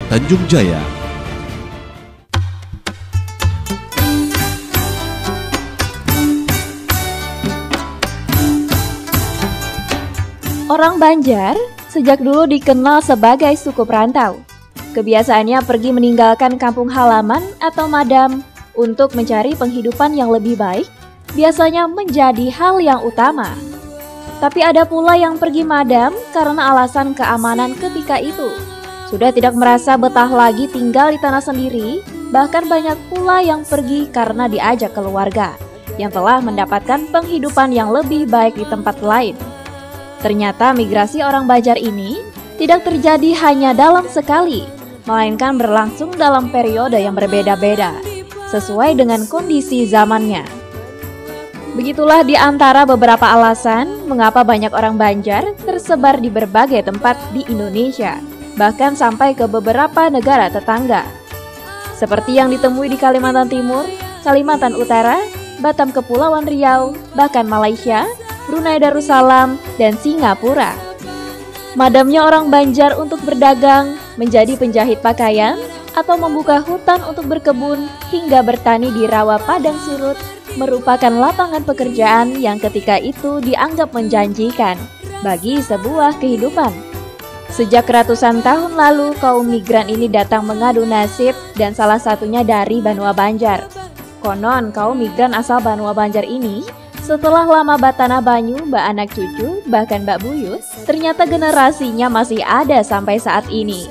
Tanjung Jaya. Orang Banjar sejak dulu dikenal sebagai suku perantau. Kebiasaannya pergi meninggalkan kampung halaman atau madam untuk mencari penghidupan yang lebih baik, biasanya menjadi hal yang utama. Tapi ada pula yang pergi madam karena alasan keamanan ketika itu. Sudah tidak merasa betah lagi tinggal di tanah sendiri, bahkan banyak pula yang pergi karena diajak keluarga yang telah mendapatkan penghidupan yang lebih baik di tempat lain. Ternyata migrasi orang Banjar ini tidak terjadi hanya dalam sekali, melainkan berlangsung dalam periode yang berbeda-beda, sesuai dengan kondisi zamannya. Begitulah di antara beberapa alasan mengapa banyak orang Banjar tersebar di berbagai tempat di Indonesia, bahkan sampai ke beberapa negara tetangga. Seperti yang ditemui di Kalimantan Timur, Kalimantan Utara, Batam Kepulauan Riau, bahkan Malaysia, Brunei Darussalam, dan Singapura. Madamnya orang Banjar untuk berdagang, menjadi penjahit pakaian, atau membuka hutan untuk berkebun, hingga bertani di rawa padang surut, merupakan lapangan pekerjaan yang ketika itu dianggap menjanjikan bagi sebuah kehidupan. Sejak ratusan tahun lalu, kaum migran ini datang mengadu nasib dan salah satunya dari Banua Banjar. Konon, kaum migran asal Banua Banjar ini setelah lama Batana Banyu, Mbak Anak Cucu, bahkan Mbak Buyut, ternyata generasinya masih ada sampai saat ini.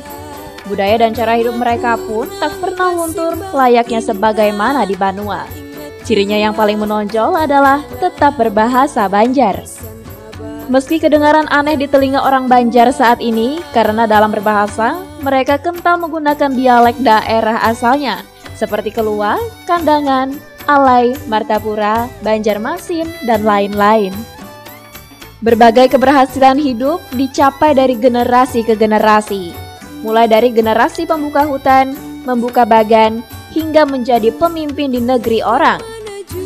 Budaya dan cara hidup mereka pun tak pernah luntur layaknya sebagaimana di Banua. Cirinya yang paling menonjol adalah tetap berbahasa Banjar. Meski kedengaran aneh di telinga orang Banjar saat ini, karena dalam berbahasa, mereka kental menggunakan dialek daerah asalnya, seperti Kelua, Kandangan, Alai, Martapura, Banjarmasin, dan lain-lain. Berbagai keberhasilan hidup dicapai dari generasi ke generasi, mulai dari generasi pembuka hutan, membuka bagan, hingga menjadi pemimpin di negeri orang.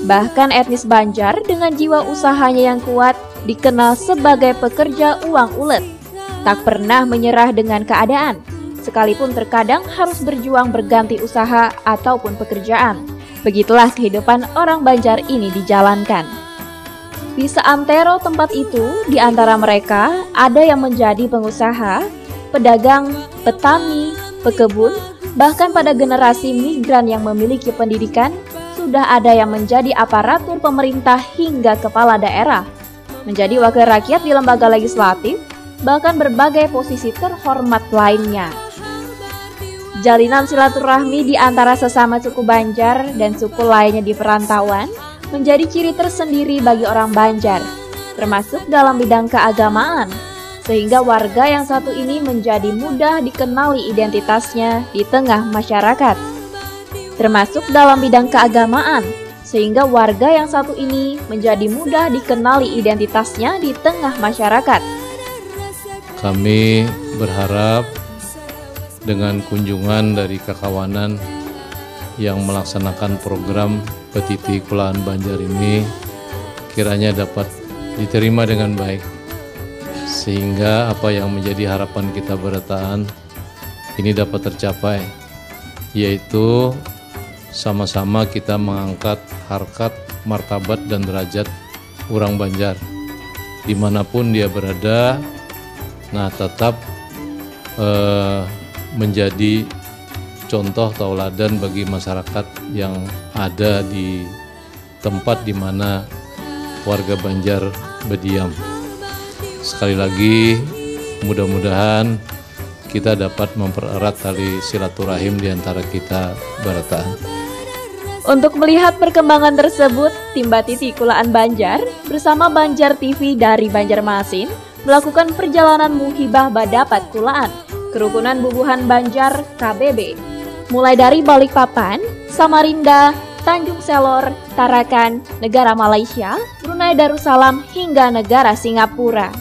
Bahkan etnis Banjar dengan jiwa usahanya yang kuat dikenal sebagai pekerja uang ulet, tak pernah menyerah dengan keadaan, sekalipun terkadang harus berjuang berganti usaha ataupun pekerjaan. Begitulah kehidupan orang Banjar ini dijalankan. Di seantero tempat itu, di antara mereka ada yang menjadi pengusaha, pedagang, petani, pekebun, bahkan pada generasi migran yang memiliki pendidikan, sudah ada yang menjadi aparatur pemerintah hingga kepala daerah, menjadi wakil rakyat di lembaga legislatif, bahkan berbagai posisi terhormat lainnya. Jalinan silaturahmi di antara sesama suku Banjar dan suku lainnya di perantauan menjadi ciri tersendiri bagi orang Banjar, termasuk dalam bidang keagamaan, sehingga warga yang satu ini menjadi mudah dikenali identitasnya di tengah masyarakat. Termasuk dalam bidang keagamaan, sehingga warga yang satu ini menjadi mudah dikenali identitasnya di tengah masyarakat. Kami berharap dengan kunjungan dari Kakawanan yang melaksanakan program Petiti Kulaan Banjar ini kiranya dapat diterima dengan baik, sehingga apa yang menjadi harapan kita berataan ini dapat tercapai, yaitu sama-sama kita mengangkat harkat, martabat, dan derajat orang Banjar dimanapun dia berada. Nah, tetap menjadi contoh tauladan bagi masyarakat yang ada di tempat di mana warga Banjar berdiam. Sekali lagi, mudah-mudahan kita dapat mempererat tali silaturahim di antara kita berataan. Untuk melihat perkembangan tersebut, tim Petiti Kulaan Banjar bersama Banjar TV dari Banjarmasin melakukan perjalanan muhibah badapat kulaan Kerukunan Bubuhan Banjar KBB, mulai dari Balikpapan, Samarinda, Tanjung Selor, Tarakan, negara Malaysia, Brunei Darussalam, hingga negara Singapura.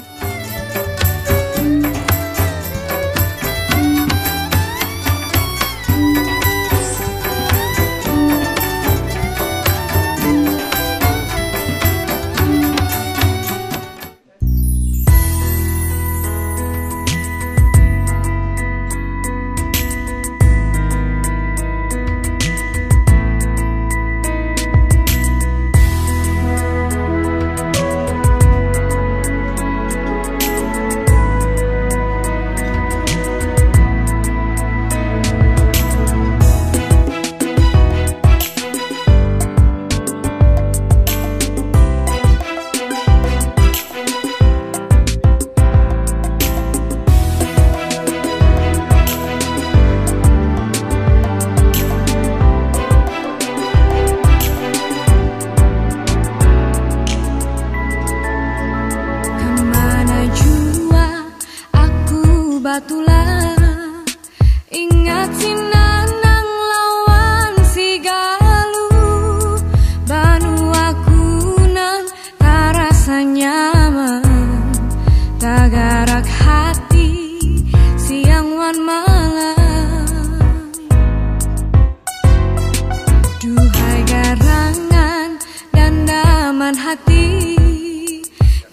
hati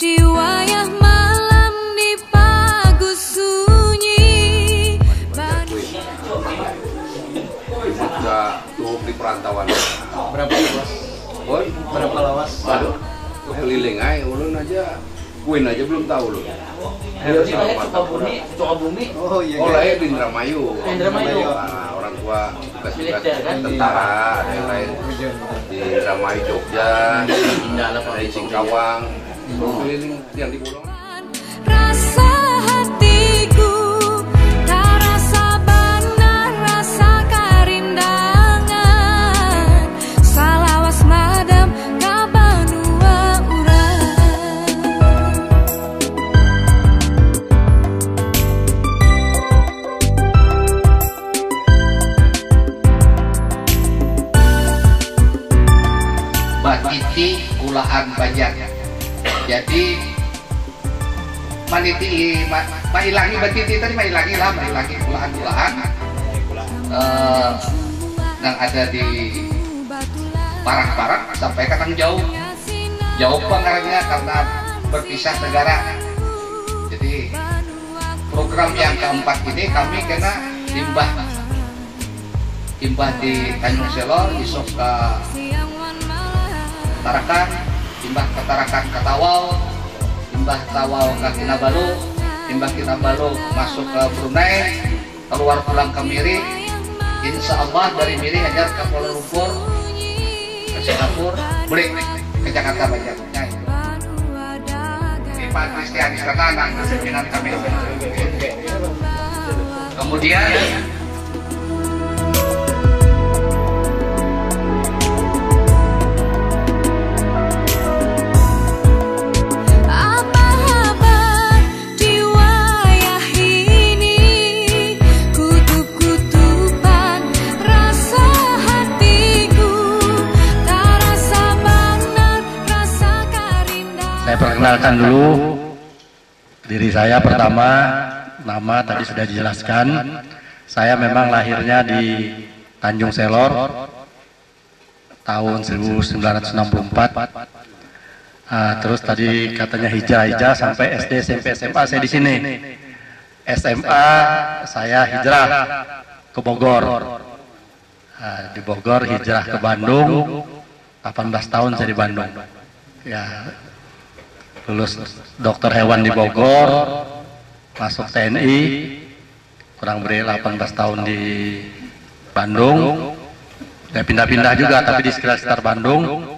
di wayah malam di pagus sunyi. Udah tuh di perantauan. Berapa luas? Boy, Berapa luas? aduh, keliling aja, ulun aja, Queen aja belum tahu lu. Dia sama Sukabumi. Oh iya. oh lahir di Indramayu. Indramayu. Nah, orang tua tugas-tugas Militer, kan? tentara, ada yang lain di Indramayu, Jogja, dari Singkawang, keliling yang di Bulong. Rasa hatiku tak rasa benar, rasa karindangan salawas madam kabanua urang. Mbak Titi Kulaan Banjar. Jadi maniti mailangi Mbak Titi tadi mailangi Kulaan yang ada di Parang sampai kadang jauh pengarangnya karena berpisah negara. Jadi program yang keempat ini kami kena timbah di Tanjung Selor, isok ke Tarakan, timbah ke Tarakan ke Tawau, timbah Tawau ke Kinabalu, timbah Kinabalu masuk ke Brunei, keluar pulang ke Miri. Insya Allah dari Miri hajar ke Kuala Lumpur, ke Singapura, balik ke Jakarta Banjar. Ini Pak Kristian Iskandar, pimpinan kami. Kemudian saya perkenalkan dulu diri saya. Pertama, nama tadi sudah dijelaskan. Saya memang lahirnya di Tanjung Selor tahun 1964. Terus tadi katanya hijrah sampai SD, SMP, SMA saya di sini. SMA saya hijrah ke Bogor. Di Bogor hijrah ke Bandung. 18 tahun saya di Bandung. Ya, lulus dokter hewan di Bogor, masuk TNI, kurang lebih 18 tahun di Bandung. Ya, pindah-pindah juga, tapi di sekitar Bandung.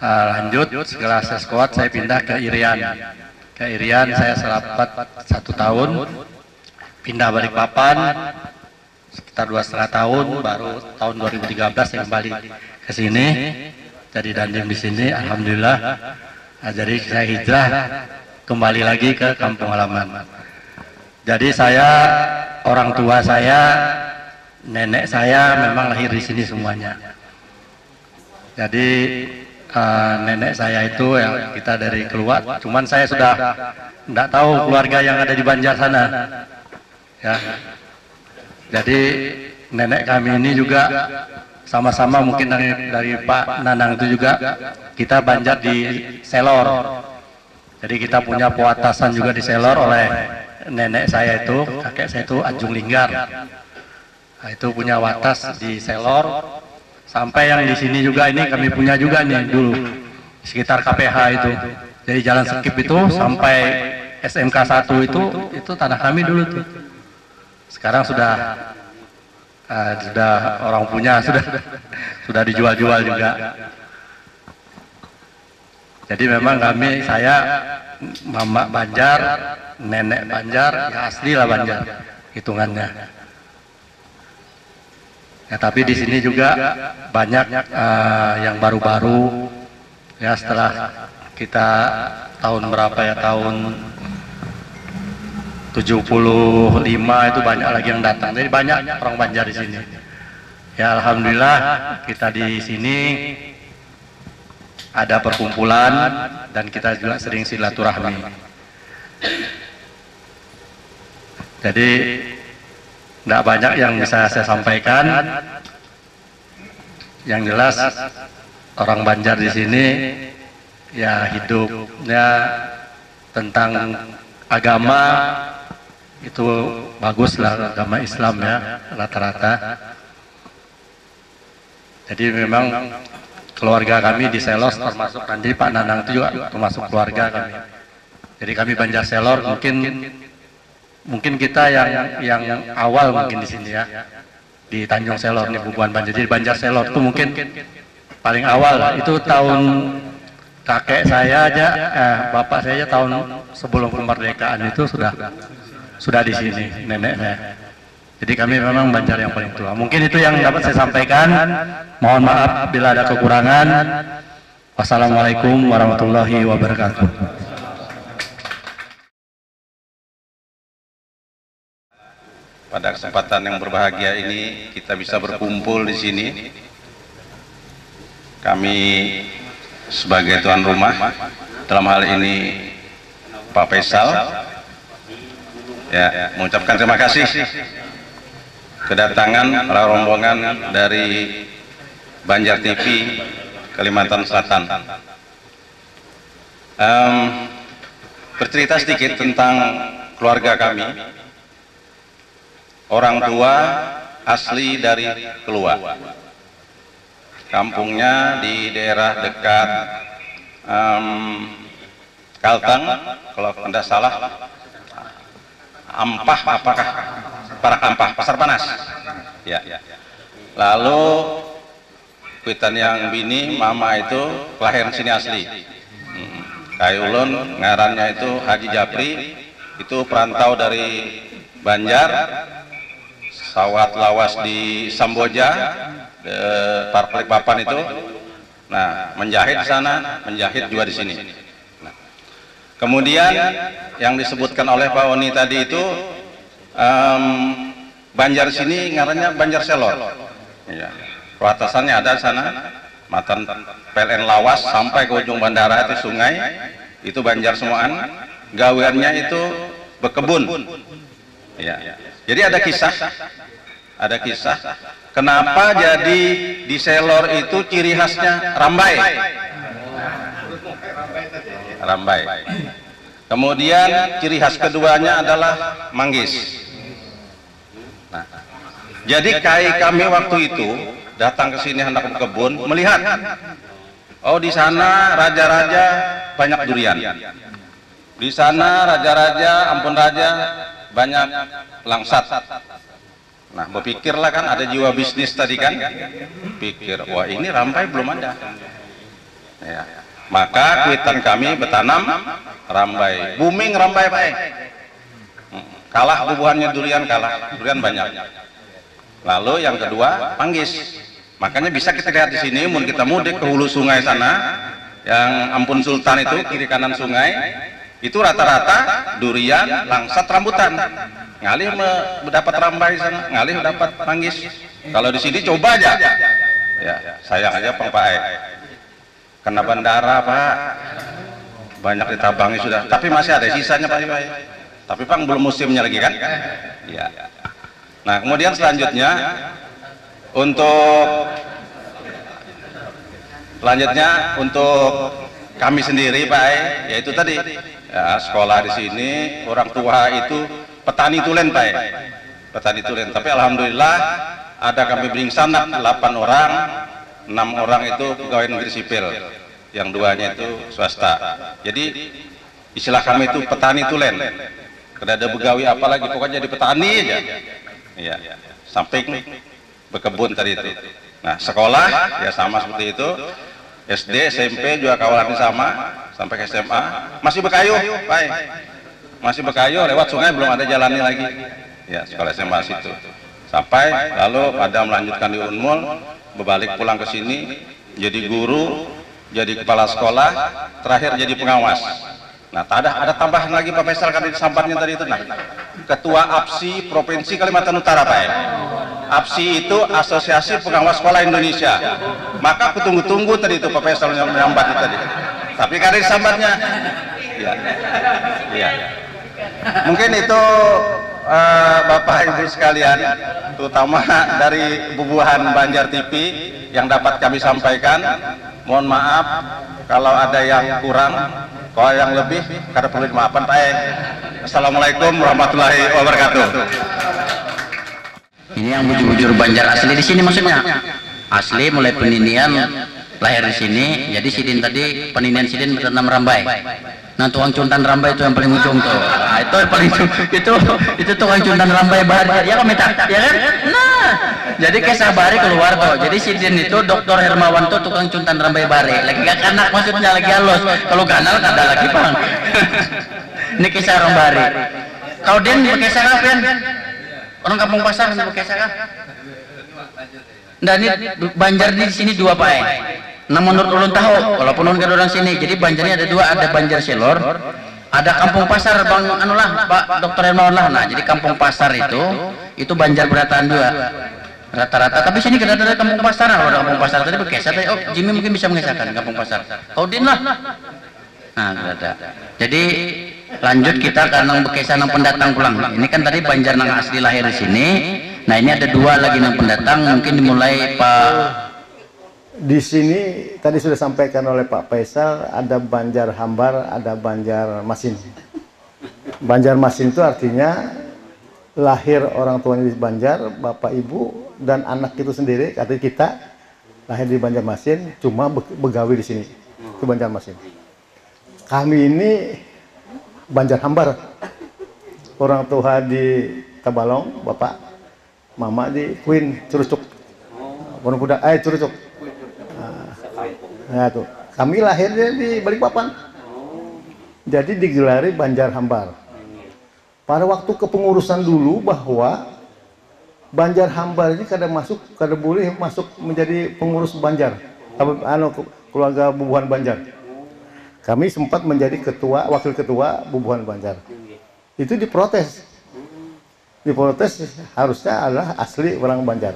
Lanjut setelah seskuat saya pindah ke Irian. Ke Irian saya serapat 1 tahun, pindah Balikpapan sekitar 2,5 tahun, baru tahun 2013 saya kembali ke sini. Jadi dandim di sini, alhamdulillah. Jadi saya hijrah kembali lagi ke kampung halaman. Jadi saya, orang tua saya, nenek saya memang lahir di sini semuanya. Jadi nenek saya itu yang kita dari keluar, cuman saya sudah tidak tahu keluarga yang ada di Banjar sana. Ya. Jadi nenek kami ini juga sama-sama mungkin dari Pak Nanang itu juga kita Banjar di Selor. Jadi kita punya pewatasan juga di Selor oleh nenek saya itu, kakek saya itu Ajung Linggar. Nah, itu punya watas di Selor. Sampai yang di sini juga ini kami punya juga nih dulu sekitar KPH itu. Jadi Jalan Sekip itu sampai SMK 1 itu tanah kami dulu tuh. Sekarang sudah orang punya, sudah dijual-jual juga. Jadi memang saya mama Banjar, nenek Banjar, ya asli lah Banjar hitungannya. Ya, tapi di sini juga banyak yang baru-baru. Ya, setelah kita tahun berapa ya, tahun 75 itu banyak lagi yang datang. Jadi banyak orang Banjar di sini. Ya, alhamdulillah kita di sini ada perkumpulan dan kita juga sering silaturahmi. Jadi tidak banyak yang bisa saya sampaikan. Yang jelas orang Banjar di sini ya hidupnya tentang agama itu bagus lah, agama Islam ya rata-rata. Jadi memang keluarga kami di Selos, termasuk nanti Pak Nanang itu juga termasuk keluarga kami. Jadi kami Banjar Selor mungkin kita yang awal mungkin di sini ya, di Tanjung Selor nih Bubuhan Banjar. Jadi Banjar Selor itu mungkin paling awal lah. Itu tahun kakek saya aja, bapak saya aja tahun sebelum kemerdekaan itu sudah di sini nenek saya. Jadi kami memang Banjar yang paling tua. Mungkin itu yang dapat saya sampaikan. Mohon maaf bila ada kekurangan. Wassalamualaikum warahmatullahi wabarakatuh. Pada kesempatan yang berbahagia ini kita bisa berkumpul di sini. Kami sebagai tuan rumah, dalam hal ini Pak Faisal, ya, mengucapkan terima kasih kedatangan rombongan dari Banjar TV Kalimantan Selatan. Bercerita sedikit tentang keluarga kami. Orang tua asli dari Kelua, kampungnya di daerah dekat Kalteng, kalau tidak salah Ampah, apakah Parak Ampah, Pasar Panas ya. Lalu kuitan yang bini mama itu kelahiran sini asli, Kayulun ngarannya itu Haji Japri, itu perantau dari Banjar, sawat lawas di Samboja, Park Balikpapan itu. Nah, menjahit di sana, menjahit juga di sini. Nah, kemudian yang disebutkan oleh Pak Oni tadi itu Banjar sini ngarannya Banjar Selor. Ya. Perbatasannya ada di sana, Matan PLN Lawas sampai ke ujung bandara itu sungai, itu Banjar semuaan. Gaweannya itu berkebun. Ya. Jadi ada kisah. Kenapa jadi di Selor itu ciri khasnya rambai. Kemudian ciri khas keduanya adalah manggis. Nah, jadi kami waktu itu datang ke sini hendak berkebun, melihat, oh di sana raja-raja banyak durian. Di sana raja-raja, ampun raja, banyak langsat. Nah, berpikirlah kan, ada jiwa bisnis tadi kan, pikir, wah ini rambai belum ada ya. Maka kuitan kami bertanam rambai, booming rambai Pak. Kalah bubuhannya durian, kalah durian banyak. Lalu yang kedua manggis. Makanya bisa kita lihat di sini, mun kita mudik ke hulu sungai sana, yang Ampun Sultan itu kiri kanan sungai, itu rata-rata durian, langsat, rambutan. Ngalih mendapat rambai sana, ngalih mendapat manggis. Kalau di sini coba aja, ya sayang aja Pak. Kena bandara Pak, banyak ditabangi sudah. Tapi masih ada sisanya Pak. Tapi Pak belum musimnya lagi kan? Ya. Nah kemudian selanjutnya untuk kami sendiri Pak, yaitu tadi ya, sekolah di sini, orang tua itu petani tulen Pak, petani tulen. Tapi alhamdulillah ada kami beringsanak 8 orang, 6 orang itu pegawai negeri sipil, yang 2-nya itu swasta. Jadi istilah kami itu petani tulen. Kada ada begawi apalagi, pokoknya jadi petani aja. Iya, samping berkebun tadi itu. Nah sekolah ya sama seperti itu. SD, SMP juga kawalannya sama, sampai ke SMA masih berkayu, Pak. Masih berkayu, lewat sungai belum ada jalannya lagi. Ya sekolah SMA situ. Sampai lalu pada melanjutkan di Unmul, berbalik pulang ke sini, jadi guru, jadi kepala sekolah, terakhir jadi pengawas. Nah, ada tambahan lagi Pak Faisal kan di sampahnya tadi itu. Nah, Ketua APSI Provinsi Kalimantan Utara Pak. APSI itu Asosiasi Pengawas Sekolah Indonesia. Maka kutunggu-tunggu tadi itu Pak Faisal yang menyambat itu tadi. Tapi kan di sambatnya. Ya. Ya. Mungkin itu Bapak Ibu sekalian, terutama dari Bubuhan Banjar TV yang dapat kami sampaikan. Mohon maaf kalau ada yang kurang, kalau yang lebih kada perlu dimaafkan Pak. Assalamualaikum warahmatullahi wabarakatuh. Ini yang bujur-bujur Banjar asli di sini maksudnya. Asli mulai penindian lahir di sini. Jadi sidin tadi penindian sidin bernama Rambai. Nah tukang cuntan Rambai itu yang paling ujung tuh. Nah, itu yang paling itu tukang cuntan Rambai Bahari. Ya kok minta ya kan? Nah, jadi kisah Bahari keluar tuh. Jadi sidin itu Dr. Hermawan tuh tukang cuntan Rambai Bahari. Lagi gak kanak maksudnya lagi halus. Kalau ganal ada lagi bang. Ini kisah orang Bahari. Kau Den berkisah apa kan? Orang kampung pasar berkisah kah? Nah ini Banjar di sini dua Pak. Nah menurut ulun tahu, walaupun ulun orang sini, jadi Banjarnya ada dua, ada Banjar Silor, ada kampung pasar bang anulah Pak Dr. Hermawan lah. Nah jadi kampung pasar itu Banjar berataan juga rata-rata. Tapi sini kada ada kampung pasar. Kalau ada kampung pasar tadi berkisah. Oh Jimmy mungkin bisa mengisahkan kampung pasar. Kau Din lah. Nah ada. Jadi lanjut kita karena berkisah nang pendatang pulang. Ini kan tadi Banjar nang asli lahir di sini. Nah ini ada dua lagi nang pendatang. Mungkin dimulai Pak. Di sini tadi sudah sampaikan oleh Pak Faisal, ada Banjar Hambar, ada Banjar Masin. Banjar Masin itu artinya lahir orang tuanya di Banjar, bapak ibu dan anak itu sendiri. Artinya kita lahir di Banjar Masin, cuma begawi di sini. Itu Banjar Masin. Kami ini Banjar Hambar, orang tua di Tabalong, bapak, mama di Queen, Curucuk, Pondok Kuda, Curucuk. Nah tuh, kami lahirnya di Balikpapan, jadi digelari Banjar Hambar. Pada waktu kepengurusan dulu bahwa Banjar Hambar ini kada boleh masuk menjadi pengurus Banjar, keluarga Bubuhan Banjar. Kami sempat menjadi wakil ketua Bubuhan Banjar. Itu diprotes harusnya adalah asli orang Banjar.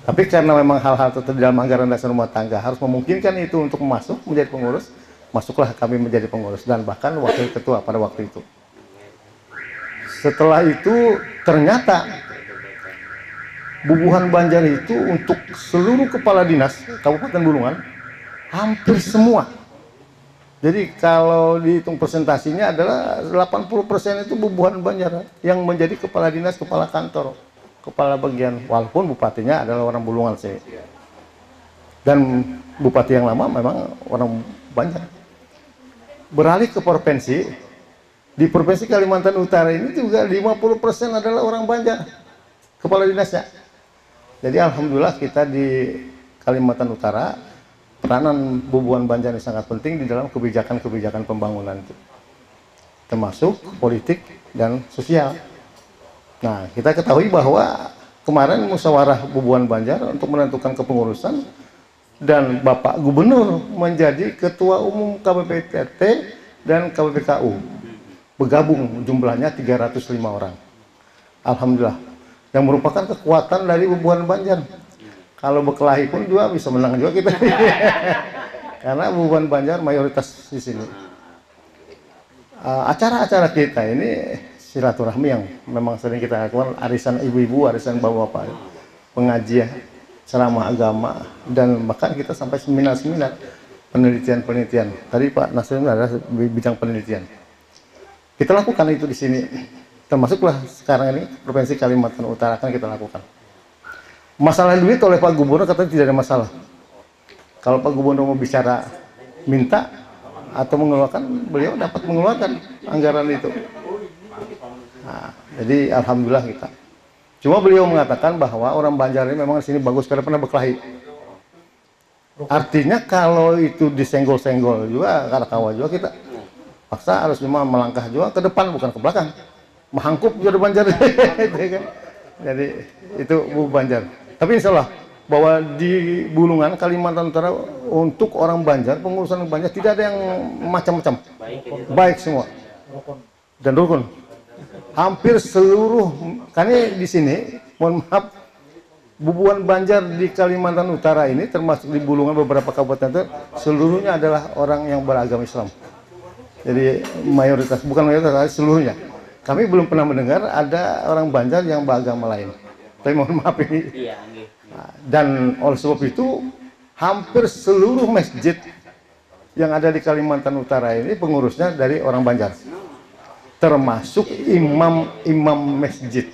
Tapi karena memang hal-hal tertentu dalam anggaran dasar rumah tangga harus memungkinkan itu untuk masuk menjadi pengurus, masuklah kami menjadi pengurus dan bahkan wakil ketua pada waktu itu. Setelah itu ternyata Bubuhan Banjar itu untuk seluruh kepala dinas Kabupaten Bulungan hampir semua. Jadi kalau dihitung presentasinya adalah 80% itu Bubuhan Banjar yang menjadi kepala dinas, kepala kantor, kepala bagian, walaupun bupatinya adalah orang Bulungan sih. Dan bupati yang lama memang orang Banjar. Beralih ke provinsi, di Provinsi Kalimantan Utara ini juga 50% adalah orang Banjar, kepala dinasnya. Jadi alhamdulillah kita di Kalimantan Utara, peranan Bubuhan Banjar ini sangat penting di dalam kebijakan-kebijakan pembangunan itu, termasuk politik dan sosial. Nah, kita ketahui bahwa kemarin musyawarah Bubuhan Banjar untuk menentukan kepengurusan dan Bapak Gubernur menjadi Ketua Umum KPPTT dan KPPKU. Bergabung jumlahnya 305 orang. Alhamdulillah. Yang merupakan kekuatan dari Bubuhan Banjar. Kalau berkelahi pun juga bisa menang juga kita. Karena Bubuhan Banjar mayoritas di sini. Acara-acara kita ini silaturahmi yang memang sering kita lakukan, arisan ibu-ibu, arisan bapak-bapak, pengajian, ceramah agama, dan bahkan kita sampai seminar-seminar penelitian-penelitian. Tadi Pak Nasrin adalah bidang penelitian. Kita lakukan itu di sini, termasuklah sekarang ini Provinsi Kalimantan Utara akan kita lakukan. Masalah duit oleh Pak Gubernur katanya tidak ada masalah. Kalau Pak Gubernur mau bicara minta atau mengeluarkan, beliau dapat mengeluarkan anggaran itu. Nah, jadi alhamdulillah kita. Cuma beliau mengatakan bahwa orang Banjar ini memang di sini bagus karena pernah berkelahi. Artinya kalau itu disenggol-senggol juga, kawa juga kita paksa harus cuma melangkah juga ke depan bukan ke belakang. Mahangkup juga Banjar. Jadi itu Bu Banjar. Tapi insya Allah bahwa di Bulungan Kalimantan Utara untuk orang Banjar, pengurusan Banjar tidak ada yang macam-macam. Baik semua. Dan rukun. Hampir seluruh, karena di sini, mohon maaf, Bubuhan Banjar di Kalimantan Utara ini termasuk di Bulungan beberapa kabupaten itu seluruhnya adalah orang yang beragama Islam. Jadi mayoritas, bukan mayoritas, seluruhnya. Kami belum pernah mendengar ada orang Banjar yang beragama lain. Tapi mohon maaf ini. Dan oleh sebab itu hampir seluruh masjid yang ada di Kalimantan Utara ini pengurusnya dari orang Banjar, termasuk imam masjid.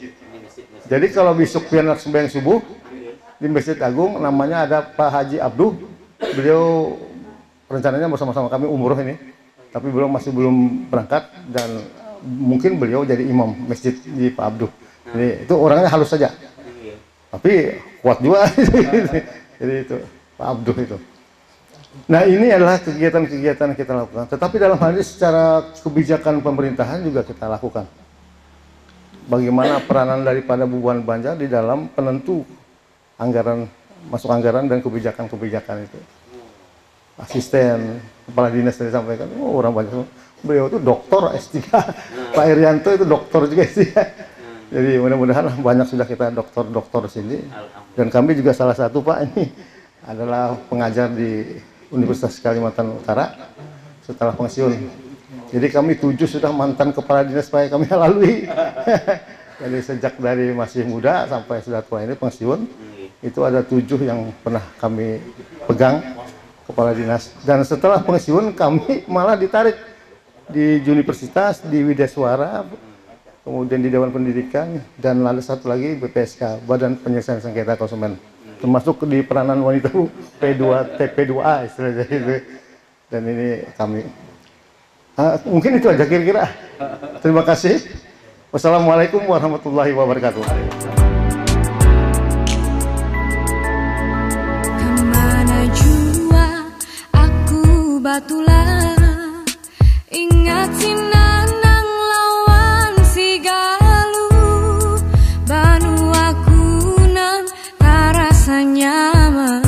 Jadi kalau besok pianak sembahyang subuh di Masjid Agung, namanya ada Pak Haji Abduh, beliau rencananya bersama-sama kami umroh ini, tapi masih belum berangkat, dan mungkin beliau jadi imam masjid di Pak Abduh. Jadi itu orangnya halus saja, tapi kuat juga. Jadi itu Pak Abduh itu. Nah, ini adalah kegiatan-kegiatan kita lakukan. Tetapi dalam hal ini secara kebijakan pemerintahan juga kita lakukan. Bagaimana peranan daripada Bubuhan Banjar di dalam penentu anggaran, masuk anggaran dan kebijakan-kebijakan itu. Asisten kepala dinas tadi sampaikan, orang Banjar, beliau itu doktor S3. Pak Irianto itu doktor juga S3. Jadi mudah-mudahan banyak sudah kita doktor-doktor sini. Dan kami juga salah satu, Pak, ini adalah pengajar di Universitas Kalimantan Utara setelah pensiun. Jadi kami 7 sudah mantan kepala dinas Pak kami lalui. Jadi sejak dari masih muda sampai sudah tua ini pensiun, itu ada 7 yang pernah kami pegang kepala dinas. Dan setelah pensiun kami malah ditarik di universitas, di Widaswara, kemudian di Dewan Pendidikan, dan lalu satu lagi BPSK, Badan Penyelesaian Sengketa Konsumen, termasuk di peranan wanita P2 TP2A istilahnya itu. Dan ini kami mungkin itu aja kira-kira. Terima kasih. Wassalamualaikum warahmatullahi wabarakatuh. Kemana jua aku batulah, ingat si Nanang lawan si Galuh, Banua Kunan tak rasa nyaman,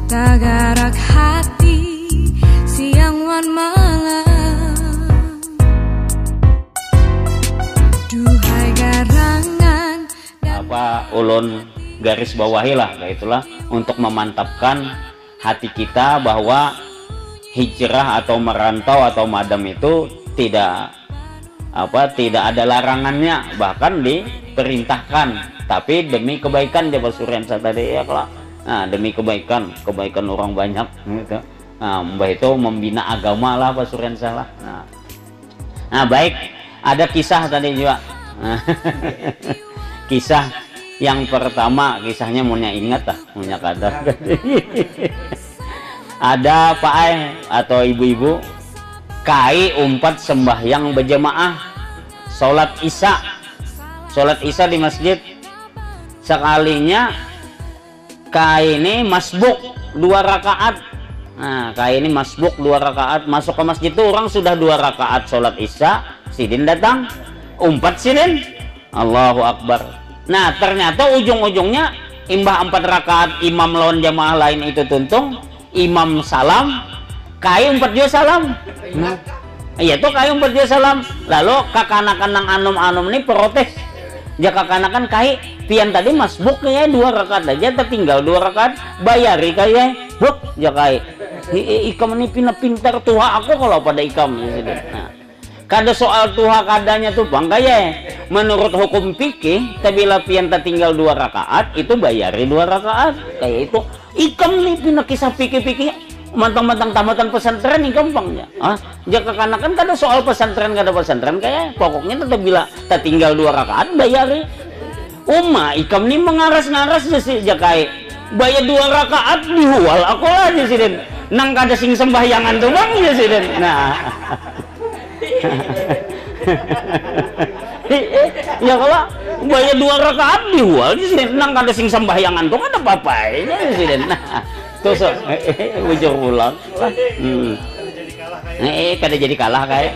tak garak hati siang wan malam. Duhai garangan ulun garis bawahi lah, itulah untuk memantapkan hati kita bahwa hijrah atau merantau atau madam itu tidak ada larangannya, bahkan diperintahkan, tapi demi kebaikan Jawa Surensa tadi ya kalau demi kebaikan orang banyak gitu. Mbah itu membina agama lah Pak Surensa lah. Nah baik, ada kisah tadi juga. Kisah yang pertama, kisahnya maunya ingat lah, maunya kada. Ada Pak Ai atau ibu-ibu kai umpat sembahyang berjamaah sholat isya di masjid. Sekalinya kai ini masbuk 2 rakaat. Nah, kai ini masbuk 2 rakaat, masuk ke masjid itu orang sudah 2 rakaat sholat isya, sidin datang umpat sidin, Allahu Akbar. Nah ternyata ujung-ujungnya imbah 4 rakaat imam lawan jamaah lain itu tuntung, imam salam, kai umpat juga salam. Nah, iya tuh kai umpat juga salam. Lalu kakanakan nang anom-anom ini protes. Jaka kanakan kai pian tadi masbuk kayaknya 2 rakaat aja, tertinggal 2 rakaat bayari kayaknya. Buk, jakai ikam ini pintar tuha aku kalau pada ikam. Nah, kada soal tuha kadanya tuh bang kayak menurut hukum fikih tabila pian tertinggal 2 rakaat itu bayari 2 rakaat kayak itu. Ikam nih pindah kisah fikih mantang-mantang tamatan pesantren ikam bang ya. Jaka kanakan kada soal pesantren kada pesantren kayak pokoknya tetap bila tertinggal 2 rakaat bayari. Ikam nih mengaras-ngaras sih jakai bayar 2 rakaat dihual aku aja sih den nang kada sing sembahyangan tuh bang ya sih den. Nah ya kalau bayar 2 rakaat dihual sih den nang kada sing sembahyangan tuh kada apa-apa ya sih den. Nah tuh so bujur ulang kada jadi kalah kayak.